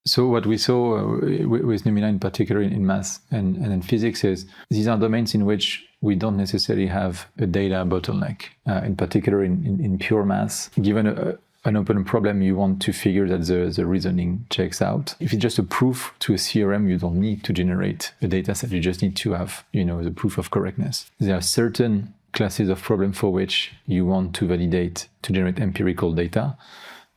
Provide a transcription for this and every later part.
So what we saw with Numina in particular in math and in physics is these are domains in which we don't necessarily have a data bottleneck. In particular in pure math, given an open problem, you want to figure that the reasoning checks out. If it's just a proof to a theorem, you don't need to generate a data set. You just need to have, the proof of correctness. There are certain classes of problem for which you want to validate, to generate empirical data.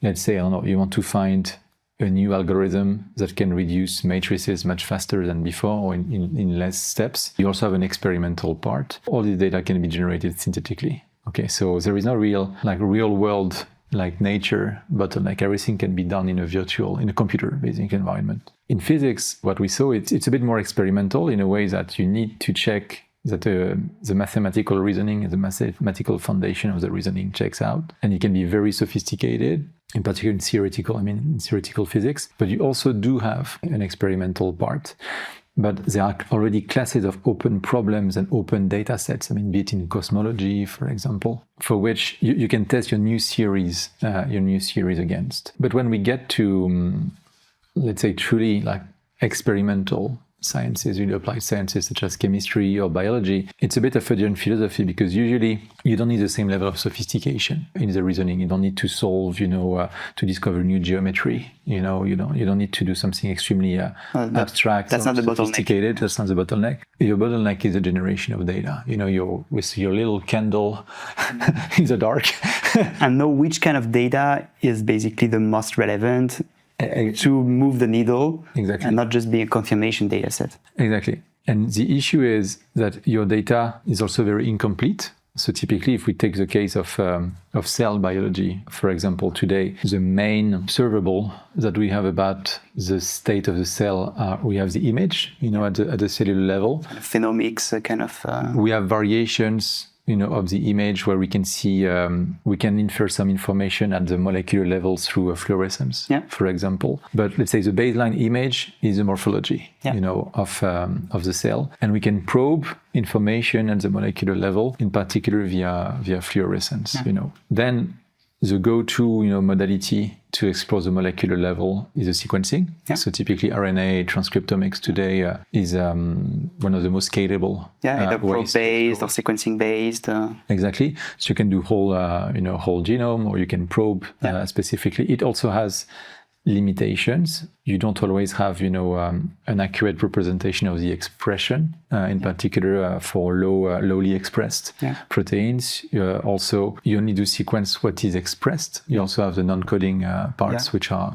Let's say, you want to find a new algorithm that can reduce matrices much faster than before or in less steps. You also have an experimental part. All this data can be generated synthetically. Okay, so there is no real world, like nature bottleneck. Everything can be done in a computer-based environment. In physics, what we saw, it's a bit more experimental in a way that you need to check that the mathematical reasoning and the mathematical foundation of the reasoning checks out. And it can be very sophisticated, in particular in theoretical physics. But you also do have an experimental part. But there are already classes of open problems and open data sets, be it in cosmology, for example, for which you can test your new series against. But when we get to, let's say, truly like experimental sciences, applied sciences such as chemistry or biology, it's a bit of a different philosophy because usually you don't need the same level of sophistication in the reasoning. You don't need to solve, to discover new geometry. You don't need to do something extremely abstract. That's not the sophisticated. bottleneck. That's not the bottleneck. Your bottleneck is the generation of data. You're with your little candle in the dark. And know which kind of data is basically the most relevant to move the needle. Exactly. And not just be a confirmation data set. Exactly. And the issue is that your data is also very incomplete. So typically, if we take the case of cell biology, for example, today, the main observable that we have about the state of the cell, we have the image, at the cellular level. Phenomics, We have variations of the image where we can see, we can infer some information at the molecular level through a fluorescence, for example. But let's say the baseline image is the morphology, of the cell. And we can probe information at the molecular level, in particular via fluorescence, Then the go-to, modality to explore the molecular level is the sequencing. So typically RNA transcriptomics today is one of the most scalable either probe-based or sequencing-based. Exactly. So you can do whole genome, or you can probe specifically. It also has limitations. You don't always have, an accurate representation of the expression, in particular for lowly expressed proteins. Also, you only do sequence what is expressed. You also have the non-coding parts, which are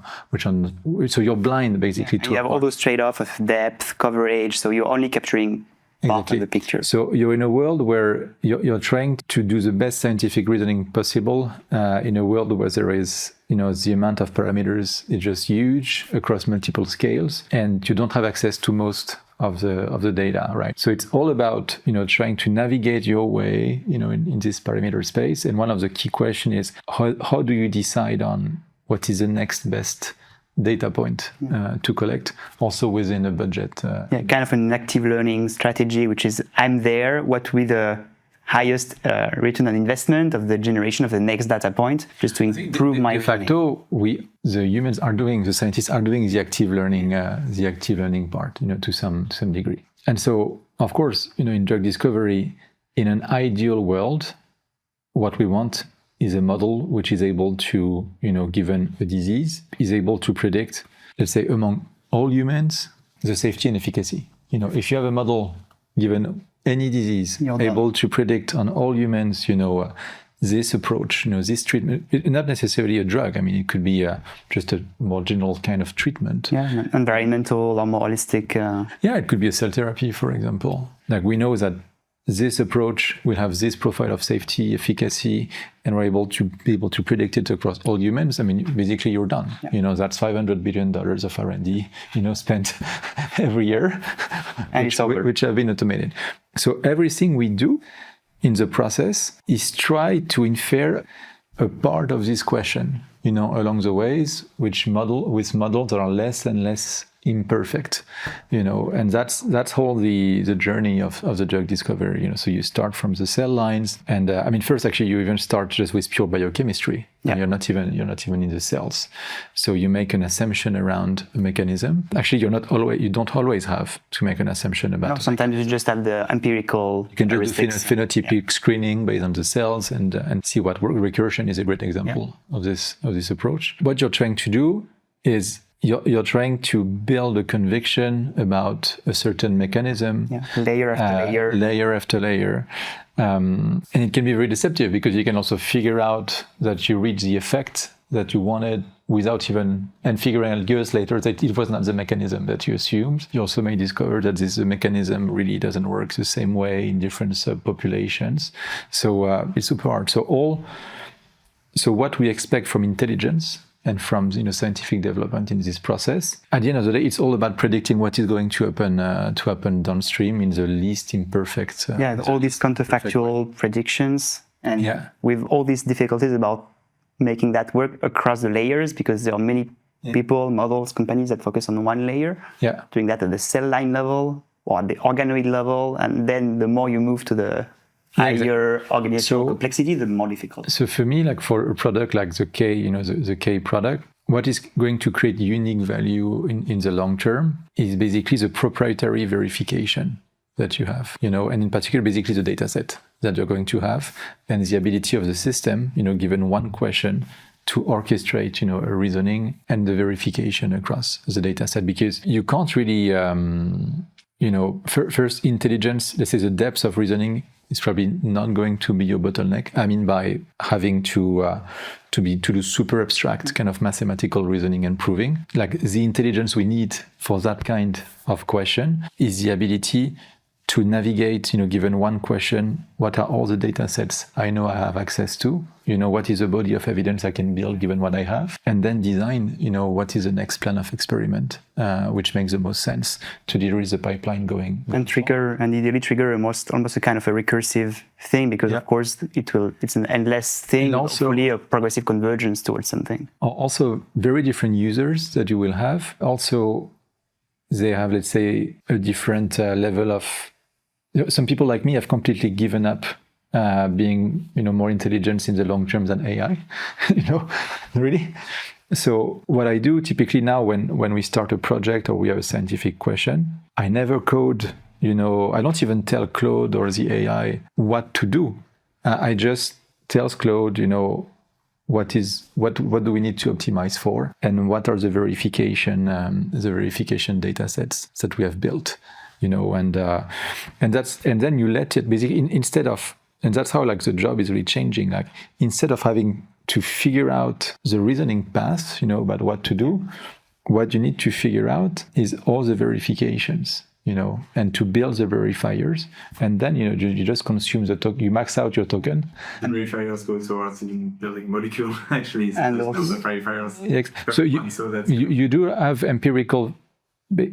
so you're blind basically. You have all those trade-offs of depth, coverage. So you're only capturing part of the picture. So you're in a world where you're trying to do the best scientific reasoning possible in a world where there is, the amount of parameters is just huge across multiple scales, and you don't have access to most of the data, right? So it's all about, trying to navigate your way, in this parameter space. And one of the key questions is how do you decide on what is the next best data point to collect, also within a budget. Kind of an active learning strategy, which is I'm there, what with the highest return on investment of the generation of the next data point, just to improve my. De facto, the scientists are doing the active learning part, to some degree. And so, of course, in drug discovery, in an ideal world, what we want is a model which is able to, given a disease, is able to predict, let's say, among all humans, the safety and efficacy. If you have a model given any disease, able to predict on all humans, this approach, this treatment, not necessarily a drug. It could be just a more general kind of treatment. Environmental or more holistic. It could be a cell therapy, for example. Like we know that this approach will have this profile of safety, efficacy, and we're able to predict it across all humans. Basically you're done. That's $500 billion of R&D, spent every year, and which have been automated. So everything we do in the process is try to infer a part of this question, along the ways with models that are less and less imperfect, and that's all the journey of the drug discovery. So you start from the cell lines, and first actually you even start just with pure biochemistry. And you're not even in the cells. So you make an assumption around a mechanism. Actually, you don't always have to make an assumption about. No, sometimes you just have the empirical. You can just do phenotypic screening based on the cells and see what works. Recursion is a great example of this approach. What you're trying to do is you're trying to build a conviction about a certain mechanism, layer after layer. And it can be very deceptive because you can also figure out that you reach the effect that you wanted without even, and figuring out years later that it was not the mechanism that you assumed. You also may discover that this mechanism really doesn't work the same way in different subpopulations. So it's super hard. So what we expect from intelligence and from scientific development in this process, at the end of the day, it's all about predicting what is going to happen downstream in the least imperfect. All these counterfactual predictions, and with all these difficulties about making that work across the layers, because there are many people, models, companies that focus on one layer, doing that at the cell line level or at the organoid level, and then the more you move to the higher organizational complexity, the more difficult. So for me, like for a product like the K, the K product, what is going to create unique value in the long term is basically the proprietary verification that you have, and in particular, basically the data set that you're going to have and the ability of the system, given one question, to orchestrate, a reasoning and the verification across the data set, because you can't really, first intelligence, let's say the depth of reasoning is probably not going to be your bottleneck. By having to do super abstract kind of mathematical reasoning and proving. Like the intelligence we need for that kind of question is the ability to navigate, given one question, what are all the data sets I know I have access to? What is the body of evidence I can build given what I have? And then design, what is the next plan of experiment, which makes the most sense to de-risk the pipeline going. And ideally trigger almost a kind of a recursive thing, because of course it's an endless thing, and also hopefully a progressive convergence towards something. Also very different users that you will have. Also, they have, let's say, a different level of. Some people like me have completely given up being, more intelligent in the long term than AI, really. So what I do typically now when we start a project or we have a scientific question, I never code, I don't even tell Claude or the AI what to do. I just tell Claude, what do we need to optimize for, and what are the verification data sets that we have built. And then you let it basically instead of, and that's how like the job is really changing. Like instead of having to figure out the reasoning path, about what to do, what you need to figure out is all the verifications, and to build the verifiers, and then you just consume the token, you max out your token. And verifiers go towards building molecule actually, and also the verifiers. So you do have empirical.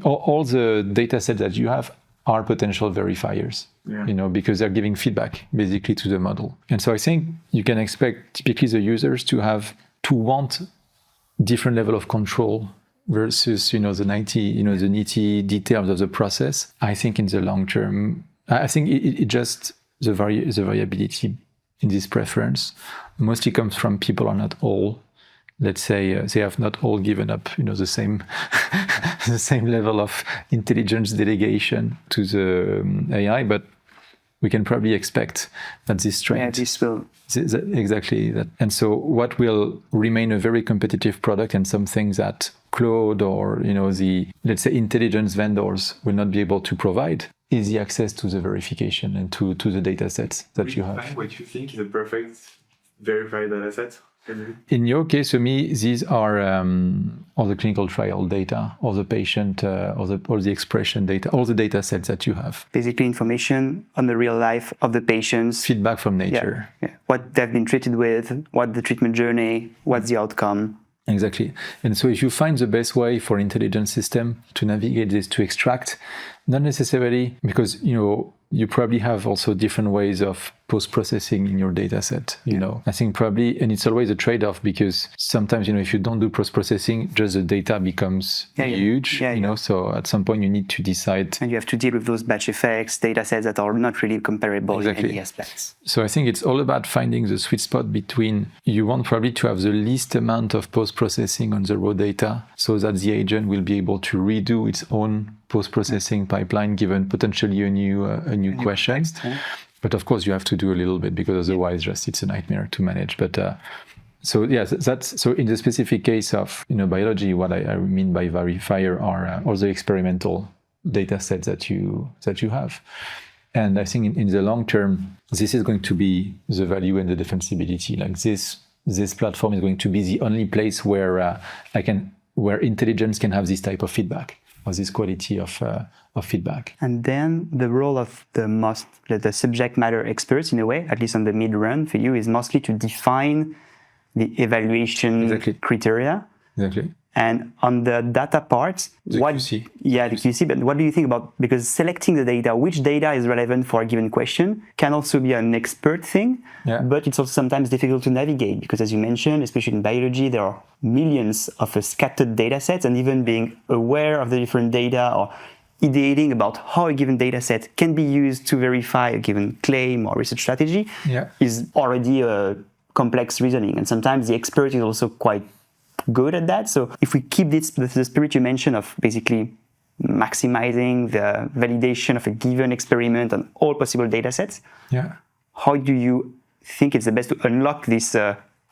All the data sets that you have are potential verifiers, because they're giving feedback basically to the model. And so I think you can expect typically the users to want different level of control versus, the nitty details of the process. I think in the long term, I think it just, the variability in this preference mostly comes from people are not all, let's say, they have not all given up, the same the same level of intelligence delegation to the AI, but we can probably expect that this trend. This will. Exactly that. And so what will remain a very competitive product and something that Claude or, the, let's say, intelligence vendors will not be able to provide is the access to the verification and to the data sets that you have. Find what you think is a perfect verified data set? In your case, for me, these are all the clinical trial data, all the patient, all the expression data, all the data sets that you have. Basically information on the real life of the patients. Feedback from nature. What they've been treated with, what the treatment journey, what's the outcome. Exactly. And so if you find the best way for intelligence system to navigate this, to extract, not necessarily because, you probably have also different ways of post-processing in your data set, you know. I think probably, and it's always a trade-off because sometimes, you know, if you don't do post-processing, just the data becomes huge, you know, so at some point you need to decide. And you have to deal with those batch effects, data sets that are not really comparable in any aspects. So I think it's all about finding the sweet spot between, you want probably to have the least amount of post-processing on the raw data so that the agent will be able to redo its own post-processing pipeline given potentially a new question. But of course you have to do a little bit because otherwise just it's a nightmare to manage. But so yeah, that's so in the specific case of, you know, biology, what I mean by verifier are all the experimental data sets that you have. And I think in the long term, this is going to be the value and the defensibility. Like this platform is going to be the only place where where intelligence can have this type of feedback or this quality of feedback. And then the role of the subject matter experts, in a way, at least on the mid-run for you, is mostly to define the evaluation criteria. Exactly. And on the data part, the QC, but what do you think about, because selecting the data, which data is relevant for a given question can also be an expert thing, but it's also sometimes difficult to navigate because, as you mentioned, especially in biology, there are millions of scattered data sets, and even being aware of the different data or ideating about how a given data set can be used to verify a given claim or research strategy is already a complex reasoning. And sometimes the expert is also quite good at that. So if we keep the spirit you mentioned of basically maximizing the validation of a given experiment on all possible data sets, how do you think it's the best to unlock this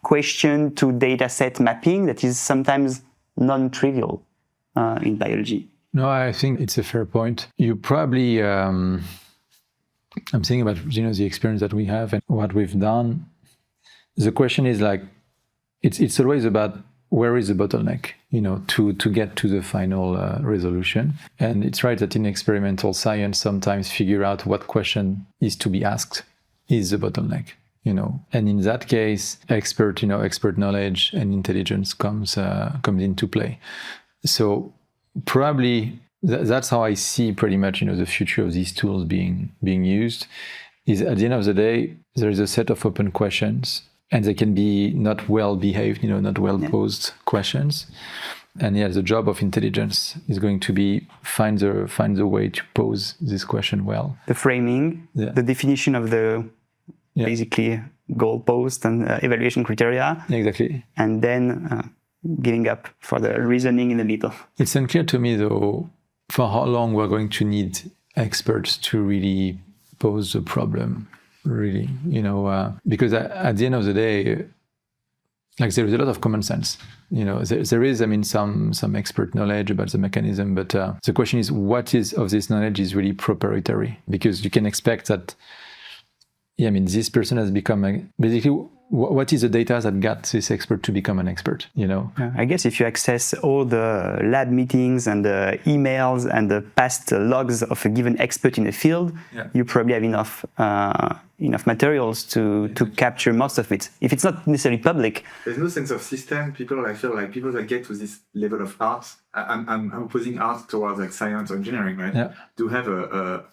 question to data set mapping that is sometimes non-trivial in biology? No, I think it's a fair point. You probably, I'm thinking about, you know, the experience that we have and what we've done. The question is like, it's always about where is the bottleneck, you know, to get to the final resolution. And it's right that in experimental science, sometimes figure out what question is to be asked is the bottleneck, you know. And in that case, expert knowledge and intelligence comes into play. So probably that's how I see pretty much, you know, the future of these tools being used. Is at the end of the day, there is a set of open questions. And they can be not well behaved, you know, not well posed questions. And the job of intelligence is going to be find the way to pose this question well. The framing, the definition of the basically goalpost and evaluation criteria. Exactly. And then giving up for the reasoning in the middle. It's unclear to me though for how long we're going to need experts to really pose the problem. Really, you know, because at the end of the day, like there is a lot of common sense, you know, there is, I mean, some expert knowledge about the mechanism, but the question is what is of this knowledge is really proprietary, because you can expect that, this person has become basically what is the data that got this expert to become an expert, you know? I guess if you access all the lab meetings and the emails and the past logs of a given expert in a field, you probably have enough materials to capture most of it. If it's not necessarily public. There's no sense of system. I feel like people that get to this level of art, I'm opposing art towards like science or engineering, right? Yeah. To have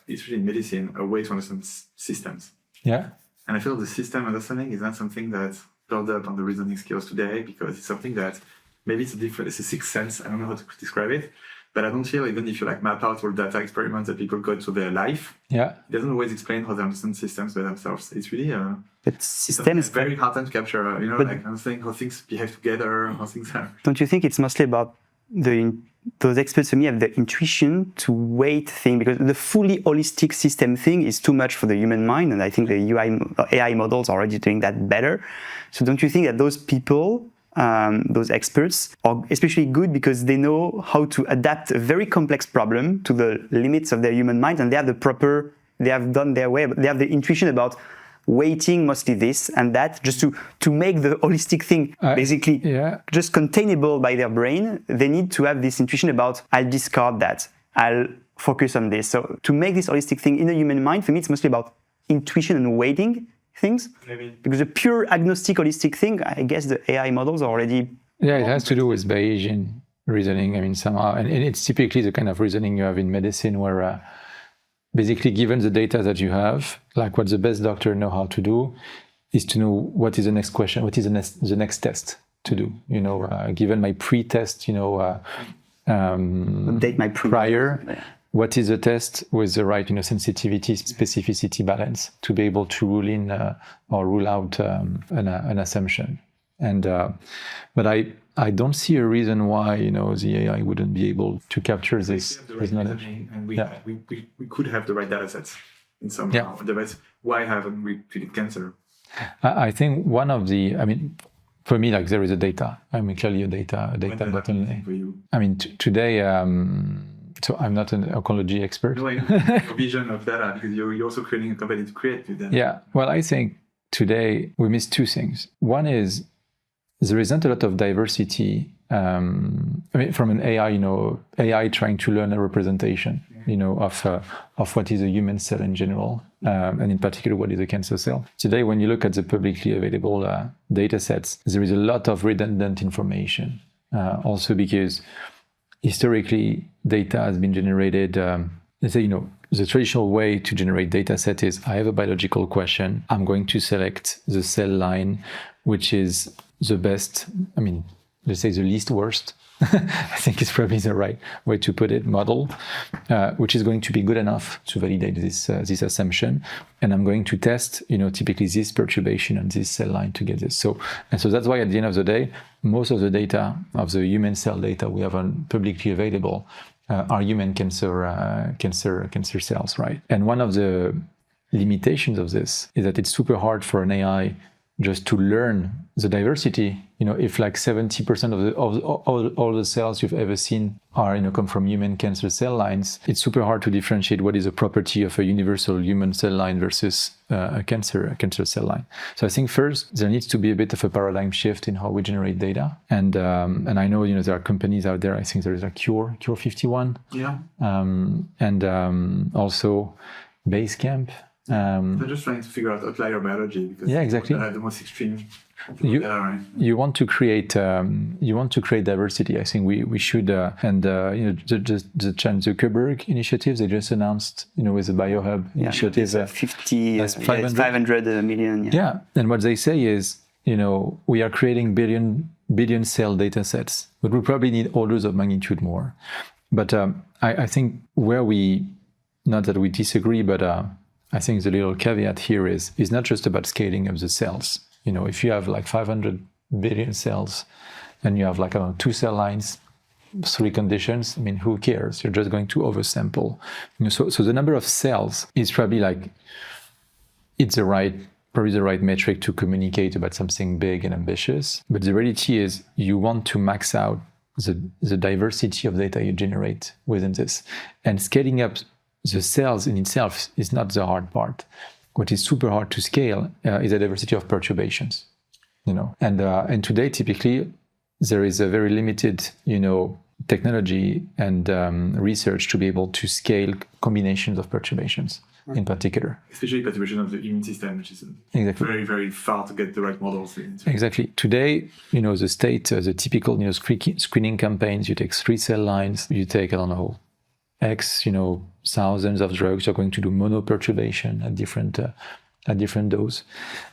especially in medicine, a way to understand systems. Yeah. And I feel the system understanding is not something that's built up on the reasoning skills today, because it's something that maybe it's a sixth sense. I don't know how to describe it, but I don't feel even if you like map out all data experiments that people go to their life, it doesn't always explain how they understand systems by themselves. It's really it's very hard time to capture, like understanding how things behave together, how things are. Don't you think it's mostly about those experts for me have the intuition to weight things, because the fully holistic system thing is too much for the human mind, and I think the AI models are already doing that better. So don't you think that those people, those experts, are especially good because they know how to adapt a very complex problem to the limits of their human mind, and they have done their way, but they have the intuition about weighting mostly this and that, just to make the holistic thing basically just containable by their brain. They need to have this intuition about, I'll discard that, I'll focus on this. So to make this holistic thing in the human mind, for me, it's mostly about intuition and weighting things. Maybe. Because a pure agnostic holistic thing, I guess the AI models are already... Yeah, it has to do with Bayesian reasoning, somehow. And it's typically the kind of reasoning you have in medicine where basically, given the data that you have, like what the best doctor know how to do is to know what is the next question, what is the next test to do. Given my pre-test, update my prior, what is the test with the right, sensitivity, specificity balance to be able to rule in or rule out an assumption. And but I don't see a reason why the AI wouldn't be able to capture this knowledge. And we could have the right data sets in some otherwise. Why haven't we treated cancer? I think one of the, for me, like there is a data. Clearly a data bottleneck. Today, so I'm not an oncology expert. No, I know your vision of data, because you're also creating a company to create with data. Yeah, well, I think today we miss two things. One is there isn't a lot of diversity. From an AI, AI trying to learn a representation, of what is a human cell in general, and in particular what is a cancer cell. Today, when you look at the publicly available data sets, there is a lot of redundant information. Also because historically, data has been generated. Let's say, the traditional way to generate data set is I have a biological question. I'm going to select the cell line, which is the best. Let's say the least worst. I think it's probably the right way to put it. Model, which is going to be good enough to validate this assumption, and I'm going to test, typically this perturbation on this cell line to get this. So that's why at the end of the day, most of the data of the human cell data we have on publicly available are human cancer cells, right? And one of the limitations of this is that it's super hard for an AI just to learn the diversity. If like 70% of all the cells you've ever seen are come from human cancer cell lines, it's super hard to differentiate what is a property of a universal human cell line versus a cancer cell line. So I think first there needs to be a bit of a paradigm shift in how we generate data. And I know there are companies out there. I think there is a Cure 51. Yeah. And also Basecamp. They're just trying to figure out outlier biology because exactly. The most extreme. You want to create diversity. I think we should the Chan Zuckerberg initiative they just announced with the BioHub initiative 500 million. Yeah, and what they say is we are creating billion cell data sets, but we probably need orders of magnitude more. But I think where not that we disagree, but I think the little caveat here is not just about scaling up the cells. If you have like 500 billion cells and you have like 2 cell lines, 3 conditions, who cares? You're just going to oversample. So the number of cells is probably probably the right metric to communicate about something big and ambitious. But the reality is you want to max out the diversity of data you generate within this. And scaling up the cells in itself is not the hard part. What is super hard to scale is the diversity of perturbations, And today, typically, there is a very limited, technology and research to be able to scale combinations of perturbations, in particular. Especially perturbation of the immune system, which is very, very far to get the right models into. Exactly. Today, the typical, screening campaigns, you take 3 cell lines, you take, X, thousands of drugs. You're going to do monoperturbation at different dose.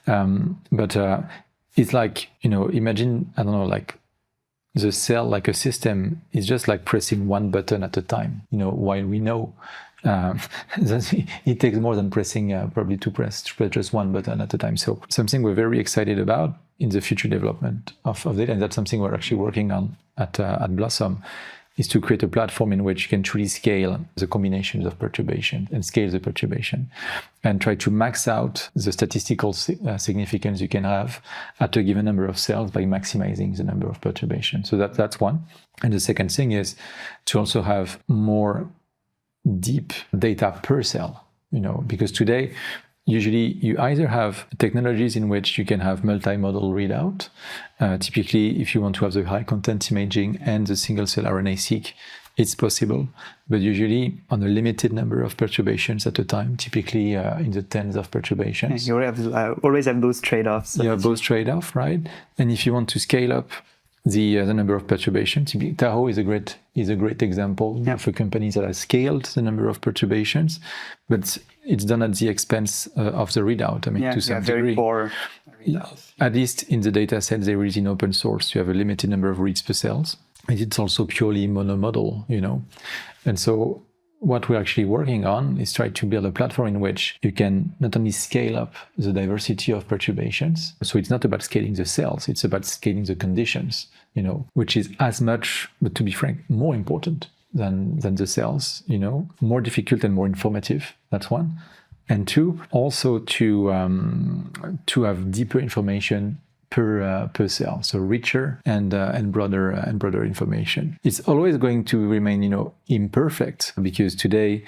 But it's like, imagine, the cell, like a system, is just like pressing one button at a time, while we know that it takes more than pressing, probably to press just one button at a time. So something we're very excited about in the future development of data, and that's something we're actually working on at Blossom, is to create a platform in which you can truly scale the combinations of perturbation and scale the perturbation and try to max out the statistical significance you can have at a given number of cells by maximizing the number of perturbations. So that's one. And the second thing is to also have more deep data per cell, because today, usually you either have technologies in which you can have multimodal readout. Typically, if you want to have the high content imaging and the single cell RNA-seq, it's possible. But usually on a limited number of perturbations at a time, typically in the tens of perturbations. You always have those trade-offs. You have those trade-offs, right? And if you want to scale up the number of perturbations. Tahoe is a great example of a company that has scaled the number of perturbations, but it's done at the expense of the readout. I mean, to some degree. Very poor readouts. At least in the data set they release in open source, you have a limited number of reads per cells. And it's also purely monomodal, And so what we're actually working on is try to build a platform in which you can not only scale up the diversity of perturbations, so it's not about scaling the cells, it's about scaling the conditions, which is as much, but to be frank, more important than the cells, more difficult and more informative. That's one. And two, also to have deeper information per cell, so richer and broader information. It's always going to remain, imperfect, because today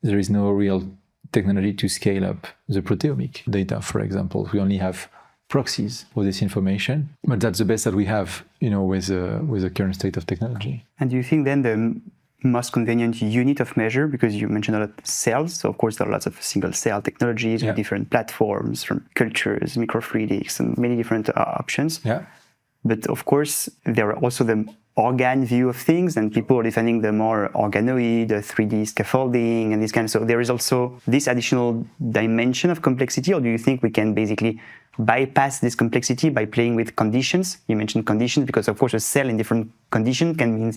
there is no real technology to scale up the proteomic data, for example. We only have proxies for this information, but that's the best that we have, with the current state of technology. And do you think then the most convenient unit of measure, because you mentioned a lot of cells, so of course there are lots of single cell technologies with different platforms, from cultures, microfluidics, and many different options. Yeah. But of course there are also the organ view of things, and people are defending the more organoid, 3D scaffolding, and this kind of. So there is also this additional dimension of complexity, or do you think we can basically bypass this complexity by playing with conditions? You mentioned conditions because of course a cell in different conditions can mean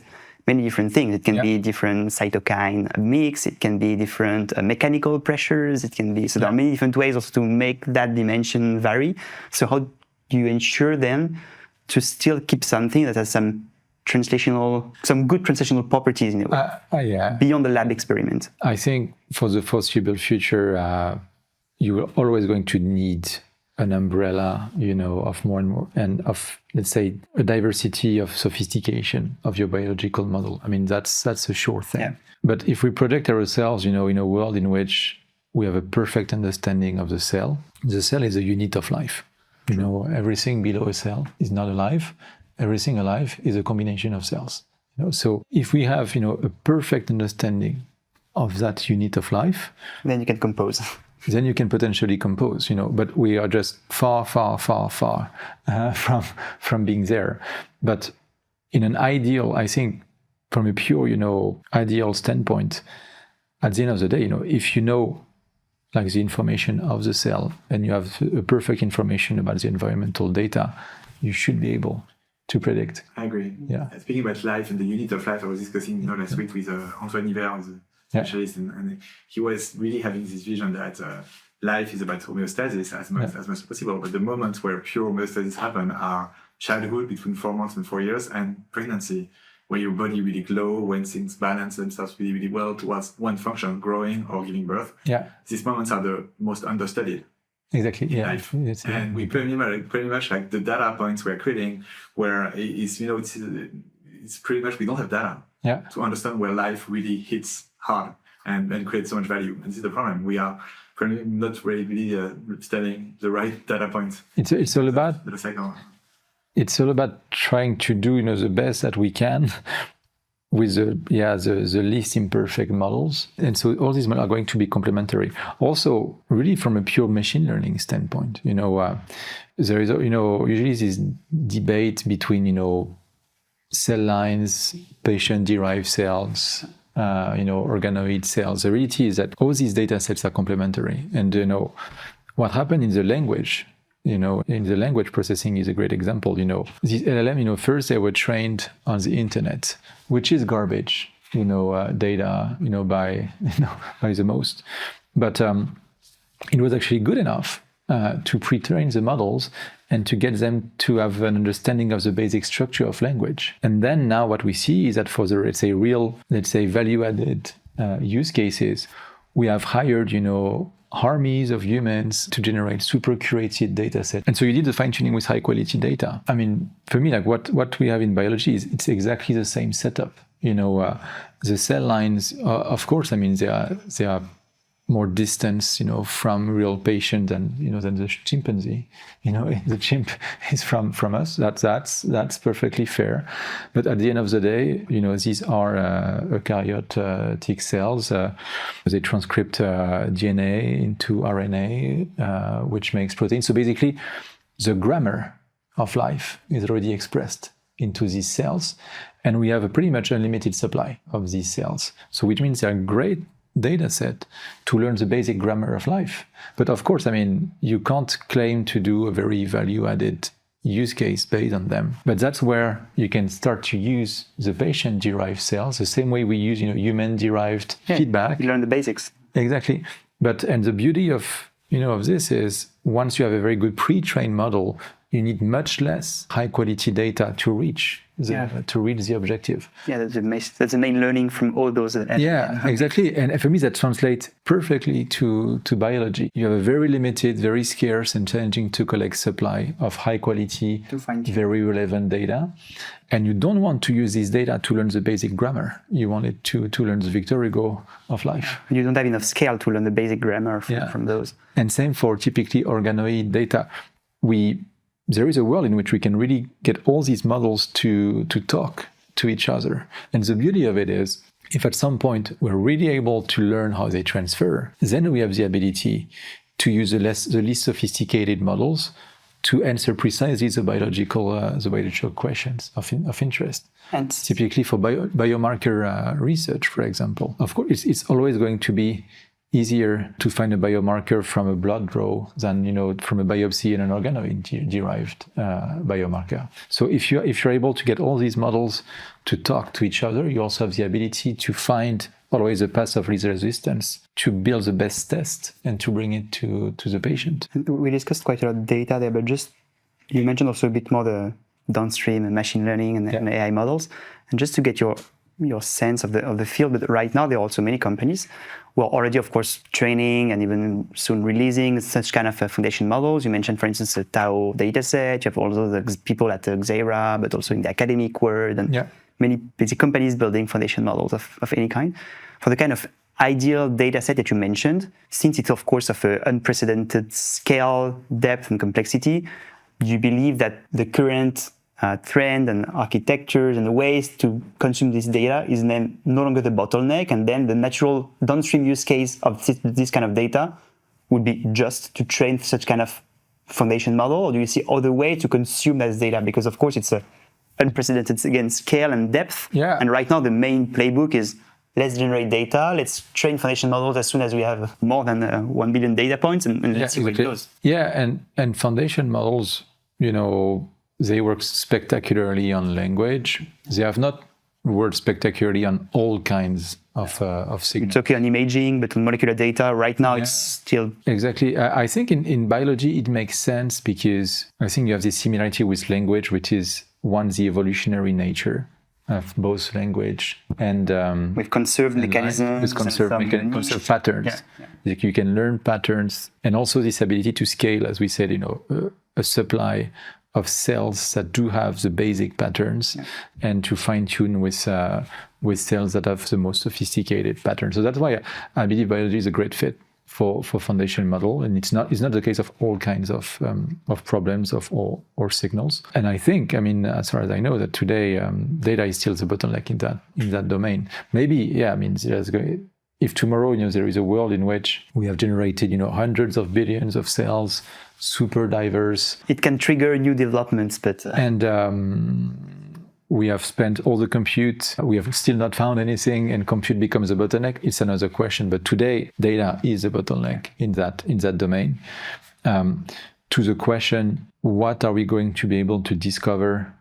many different things. It can be different cytokine mix, it can be different mechanical pressures, it can be, so there are many different ways also to make that dimension vary. So how do you ensure then to still keep something that has some good translational properties in a way, beyond the lab experiment? I think for the foreseeable future, you are always going to need an umbrella, of more and more, and of, let's say, a diversity of sophistication of your biological model. I mean, that's a sure thing. Yeah. But if we project ourselves, in a world in which we have a perfect understanding of the cell is a unit of life. Everything below a cell is not alive. Everything alive is a combination of cells. So if we have, a perfect understanding of that unit of life, then you can compose. Then you can potentially compose, but we are just far from being there. But in an ideal, I think, from a pure, ideal standpoint, at the end of the day, if like the information of the cell and you have a perfect information about the environmental data, you should be able to predict. I agree. Yeah. Speaking about life and the unit of life, I was discussing last week with Antoine Hiver, specialist, and he was really having this vision that life is about homeostasis as much as possible. But the moments where pure homeostasis happen are childhood between 4 months and 4 years, and pregnancy, where your body really glow, when things balance themselves really, really well towards one function, growing or giving birth. Yeah. These moments are the most understudied. Exactly. Yeah. Life. And we pretty much like the data points we're creating, where it's pretty much we don't have data to understand where life really hits hard and creates so much value. And this is the problem. We are probably not really studying the right data points. It's all about the cycle. It's all about trying to do the best that we can with the least imperfect models. And so all these models are going to be complementary. Also, really from a pure machine learning standpoint, there is usually this debate between cell lines, patient-derived cells, organoid cells. The reality is that all these data sets are complementary. And what happened in the language, in the language processing is a great example. These LLM, first they were trained on the internet, which is garbage, data, by the most. But it was actually good enough to pre-train the models and to get them to have an understanding of the basic structure of language. And then now what we see is that for the, value-added use cases, we have hired, armies of humans to generate super curated data set. And so you did the fine-tuning with high-quality data. I mean, for me, like what we have in biology is it's exactly the same setup. The cell lines, of course, I mean, they are more distance, from real patient than the chimpanzee. The chimp is from us. That's perfectly fair. But at the end of the day, these are eukaryotic cells. They transcript DNA into RNA, which makes protein. So basically, the grammar of life is already expressed into these cells, and we have a pretty much unlimited supply of these cells. So which means they're a great data set to learn the basic grammar of life. But of course, I mean, you can't claim to do a very value-added use case based on them. But that's where you can start to use the patient-derived cells, the same way we use, human-derived feedback. You learn the basics. Exactly. And the beauty of this is once you have a very good pre-trained model, you need much less high-quality data to reach the objective. Yeah, that's the main learning from all those. Yeah, exactly. And for me, that translates perfectly to biology. You have a very limited, very scarce and challenging to collect supply of high-quality, very relevant data. And you don't want to use this data to learn the basic grammar. You want it to learn the Victor Hugo of life. You don't have enough scale to learn the basic grammar from those. And same for typically organoid data. There is a world in which we can really get all these models to talk to each other. And the beauty of it is, if at some point we're really able to learn how they transfer, then we have the ability to use the least sophisticated models to answer precisely the biological questions of interest. And typically for biomarker research, for example, of course, it's always going to be easier to find a biomarker from a blood draw than from a biopsy and an organoid-derived biomarker. So if you're able to get all these models to talk to each other, you also have the ability to find always a path of least resistance to build the best test and to bring it to the patient. We discussed quite a lot of data there, but you mentioned also a bit more the downstream and machine learning and AI models, and just to get your sense of the field. But right now there are also many companies who are already, of course, training and even soon releasing such kind of foundation models. You mentioned, for instance, the Tao dataset. You have also the people at Xera, but also in the academic world, and many basic companies building foundation models of any kind. For the kind of ideal dataset that you mentioned, since it's, of course, of an unprecedented scale, depth, and complexity, do you believe that the current trend and architectures and the ways to consume this data is then no longer the bottleneck, and then the natural downstream use case of this kind of data would be just to train such kind of foundation model? Or do you see other way to consume that data? Because of course it's a unprecedented, again, scale and depth. Yeah. And right now the main playbook is let's generate data, let's train foundation models as soon as we have more than 1 billion data points, and let's see where it goes. Yeah, and foundation models, they work spectacularly on language. They have not worked spectacularly on all kinds of signals. It's okay on imaging, but on molecular data, right now it's still... Exactly. I think in biology it makes sense because I think you have this similarity with language, which is the evolutionary nature of both language and... with conserved mechanisms. With conserved patterns. Like you can learn patterns, and also this ability to scale, as we said, a supply of cells that do have the basic patterns, and to fine-tune with cells that have the most sophisticated patterns. So that's why I believe biology is a great fit for foundation model, and it's not the case of all kinds of problems or signals. And I think, as far as I know, that today data is still the bottleneck in that domain. Maybe, if tomorrow there is a world in which we have generated hundreds of billions of cells, super diverse. It can trigger new developments, but... And we have spent all the compute, we have still not found anything, and compute becomes a bottleneck. It's another question. But today, data is a bottleneck in that domain. To the question, what are we going to be able to discover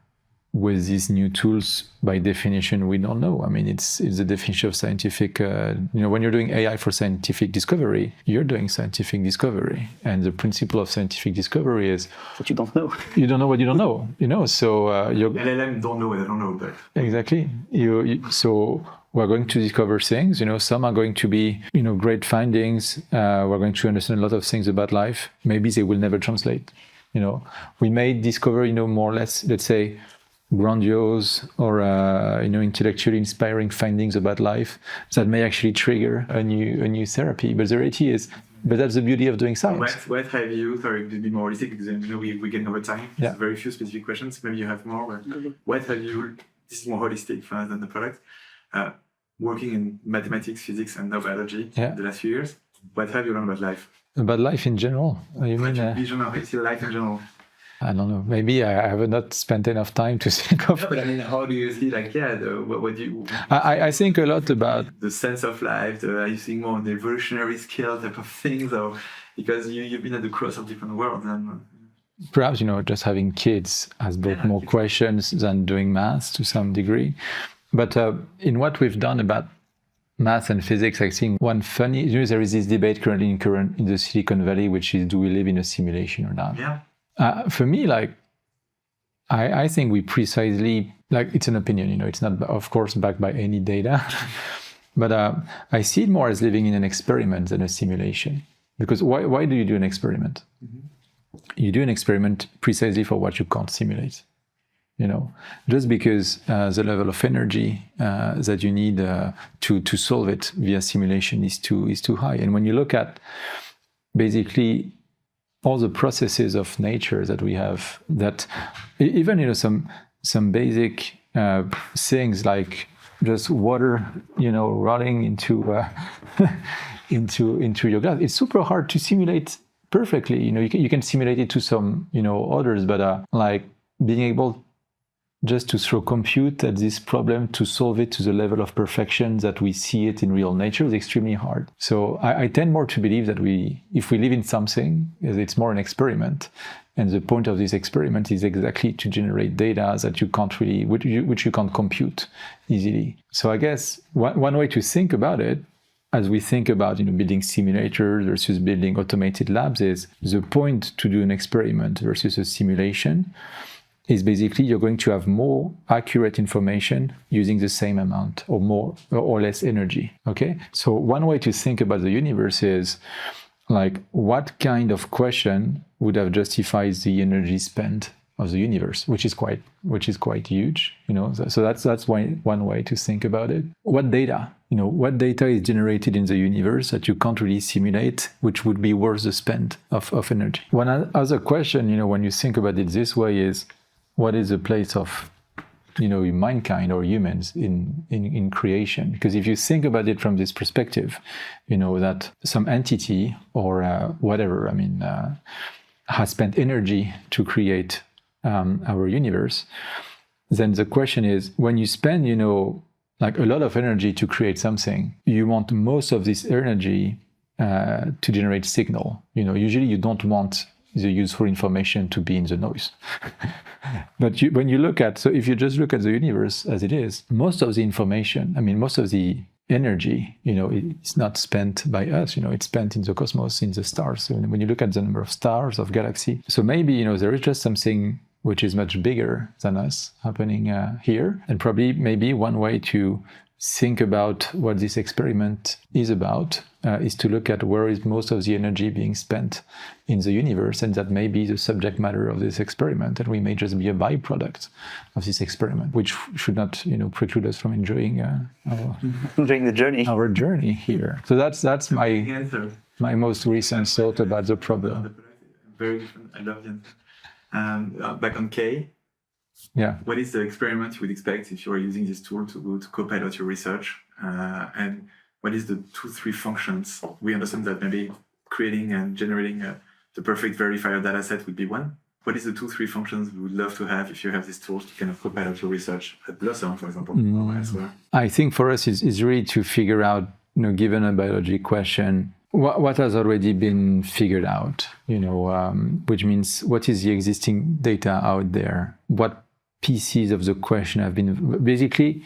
with these new tools? By definition, we don't know. It's the definition of scientific. When you're doing AI for scientific discovery, you're doing scientific discovery, and the principle of scientific discovery is what you don't know. You don't know what you don't know. So LLM don't know what I don't know. But exactly. So we're going to discover things. Some are going to be great findings. We're going to understand a lot of things about life. Maybe they will never translate. We may discover more or less, let's say, grandiose or intellectually inspiring findings about life that may actually trigger a new therapy. But the reality is, that's the beauty of doing science. What have you? Sorry, to be more holistic, because we're getting over time. There's very few specific questions. Maybe you have more. But what have you? This is more holistic than the product. Working in mathematics, physics, and now biology the last few years. What have you learned about life? About life in general? You mean? Vision of life in general. I don't know. Maybe I have not spent enough time to think of. No, but I mean, how do you see, like, what do you? I think a lot about the sense of life. Are you seeing more on the evolutionary scale type of things, or because you've been at the cross of different worlds and. Perhaps, just having kids has brought more questions than doing math to some degree. But in what we've done about math and physics, I think one funny, there is this debate currently in the Silicon Valley, which is, do we live in a simulation or not? Yeah. For me, I think we precisely, it's an opinion, it's not, of course, backed by any data. But I see it more as living in an experiment than a simulation. Because why do you do an experiment? Mm-hmm. You do an experiment precisely for what you can't simulate. Just because the level of energy that you need to solve it via simulation is too high. And when you look at basically all the processes of nature that we have, that even some basic things like just water, rolling into into your glass, it's super hard to simulate perfectly. You can simulate it to some others, but like being able just to throw compute at this problem to solve it to the level of perfection that we see it in real nature is extremely hard. So I tend more to believe that if we live in something, it's more an experiment. And the point of this experiment is exactly to generate data that you can't really, which you can't compute easily. So I guess one way to think about it, as we think about building simulators versus building automated labs, is the point to do an experiment versus a simulation is basically you're going to have more accurate information using the same amount or more or less energy. Okay, so one way to think about the universe is like, what kind of question would have justified the energy spent of the universe, which is quite huge, So that's one way to think about it. What data is generated in the universe that you can't really simulate, which would be worth the spend of energy. One other question, when you think about it this way, is what is the place of mankind or humans in creation? Because if you think about it from this perspective, that some entity or whatever, has spent energy to create our universe, then the question is, when you spend, like a lot of energy to create something, you want most of this energy to generate signal. Usually you don't want the useful information to be in the noise. But when you look at, so if you just look at the universe as it is, most of the information, most of the energy, it's not spent by us, it's spent in the cosmos, in the stars. So when you look at the number of stars, of galaxies, so maybe, there is just something which is much bigger than us happening here. And probably maybe one way to think about what this experiment is about is to look at where is most of the energy being spent in the universe, and that may be the subject matter of this experiment, and we may just be a byproduct of this experiment, which should not, preclude us from enjoying our journey here. So that's my most recent thought about the problem. Very different. I love it. Back on K. Yeah. What is the experiment you would expect if you are using this tool to co-pilot your research? And what is the 2-3 functions? We understand that maybe creating and generating the perfect verifier dataset would be one. What is the 2-3 functions we would love to have if you have these tools to kind of co-pilot your research at Blossom, for example, or elsewhere? I think for us is really to figure out, given a biology question, what has already been figured out, which means what is the existing data out there? What pieces of the question have been, basically,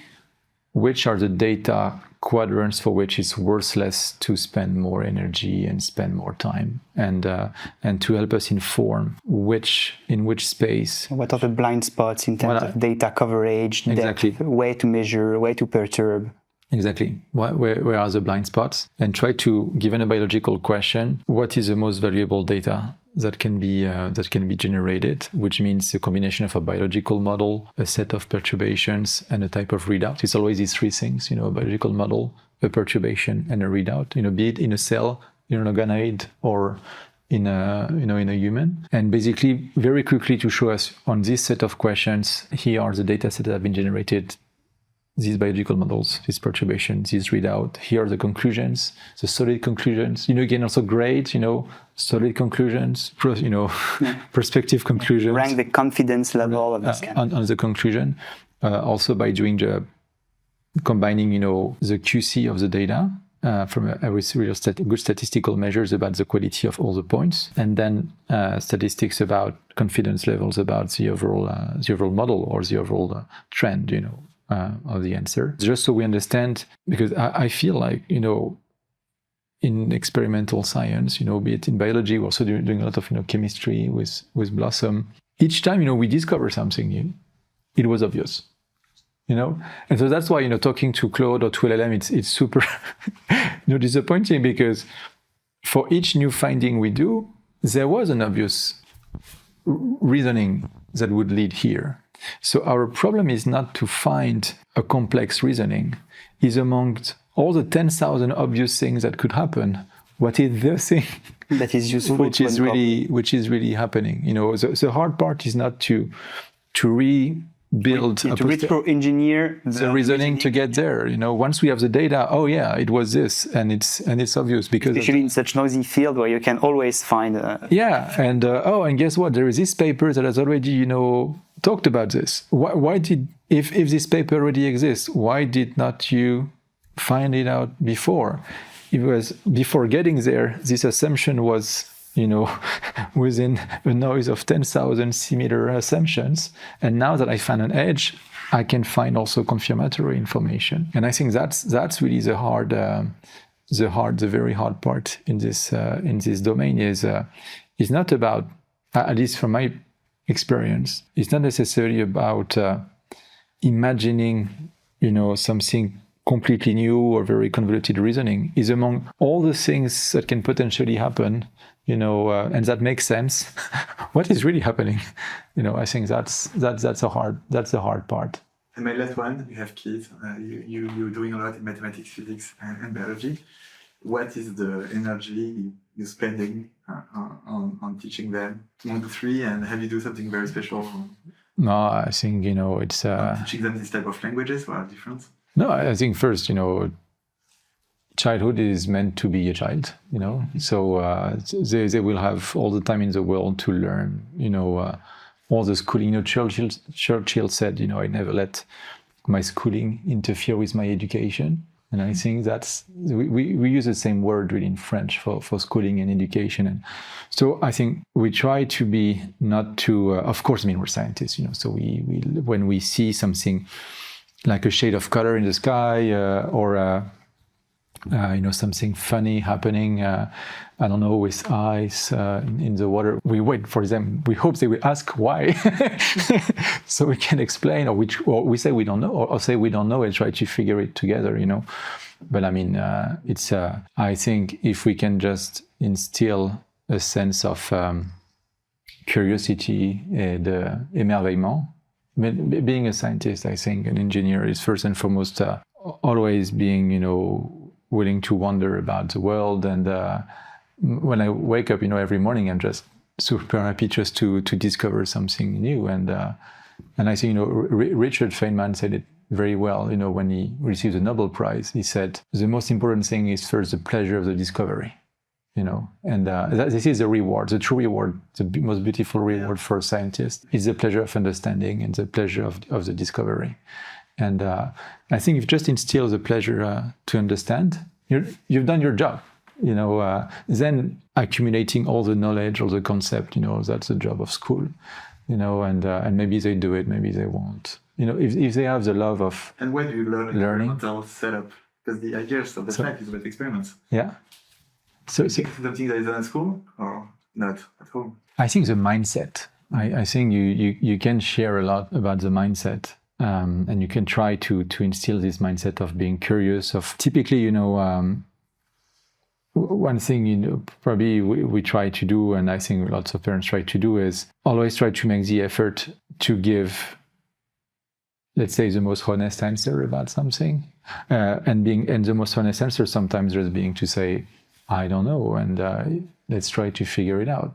which are the data quadrants for which it's worthless to spend more energy and spend more time, and to help us inform in which space. What are the blind spots in terms of data coverage, exactly. Depth, way to measure, way to perturb. Exactly. Where are the blind spots? And try to, given a biological question, what is the most valuable data that can be generated, which means a combination of a biological model, a set of perturbations, and a type of readout. It's always these three things, a biological model, a perturbation, and a readout, be it in a cell, in an organoid, or in a human. And basically, very quickly to show us on this set of questions, here are the data sets that have been generated these biological models, these perturbations, these readout. Here are the conclusions, the solid conclusions. Again, also great, solid conclusions, perspective conclusions. Rank the confidence level of this kind. On the conclusion. Also by doing combining, the QC of the data from a real good statistical measures about the quality of all the points, and then statistics about confidence levels about the overall model or the overall trend, of the answer. Just so we understand, because I feel like, in experimental science, be it in biology, we're also doing a lot of, chemistry with Blossom. Each time, we discover something new, it was obvious. And so that's why, talking to Claude or to LLM, it's super disappointing, because for each new finding we do, there was an obvious reasoning that would lead here. So our problem is not to find a complex reasoning. Is amongst all the 10,000 obvious things that could happen, what is the thing that is useful, which is really happening? The hard part is not to rebuild, to retro-engineer the reasoning to get there. Once we have the data, oh yeah, it was this, and it's obvious, because especially in such noisy field where you can always find. And guess what? There is this paper that has already talked about this. Why did, if this paper already exists, why did not you find it out before? It was before getting there. This assumption was, within a noise of 10,000 similar assumptions. And now that I found an edge, I can find also confirmatory information. And I think that's really the very hard part in this domain is not about, at least from my experience, it's not necessarily about imagining, something completely new or very convoluted reasoning. Is among all the things that can potentially happen, and that makes sense. What is really happening? I think that's the hard part. And my last one, you have kids. You're doing a lot in mathematics, physics, and biology. What is the energy you're spending on teaching them 1 to 3? And have you do something very special? No, I think it's teaching them this type of languages. What are the difference? No, I think first, childhood is meant to be a child, so they will have all the time in the world to learn, all the schooling. Churchill said, I never let my schooling interfere with my education. And I think that's, we use the same word really in French for schooling and education. And so I think we try to be not too, of course, we're scientists, so we when we see something like a shade of color in the sky, or something funny happening, I don't know, with ice in the water, we wait for them. We hope they will ask why, so we can explain, or we say we don't know, or say we don't know and try to figure it together, But it's. I think if we can just instill a sense of curiosity and émerveillement. Being a scientist, I think an engineer is first and foremost always being, willing to wonder about the world. And when I wake up, every morning, I'm just super happy just to discover something new. And I think, Richard Feynman said it very well, when he received the Nobel Prize. He said, the most important thing is first the pleasure of the discovery. And this is the reward, the true reward, the most beautiful reward for a scientist is the pleasure of understanding and the pleasure of the discovery. And I think if you just instill the pleasure to understand, you've done your job. Then accumulating all the knowledge, all the concept, that's the job of school. And maybe they do it, maybe they won't. If they have the love of and where do you learn learning experimental setup? Because the ideas of the fact is about experiments. Yeah. So is it something that is done at school or not at home? I think the mindset. I think you can share a lot about the mindset, and you can try to instill this mindset of being curious. Of typically, one thing probably we try to do, and I think lots of parents try to do, is always try to make the effort to give, let's say, the most honest answer about something, and the most honest answer sometimes just being to say, I don't know, and let's try to figure it out.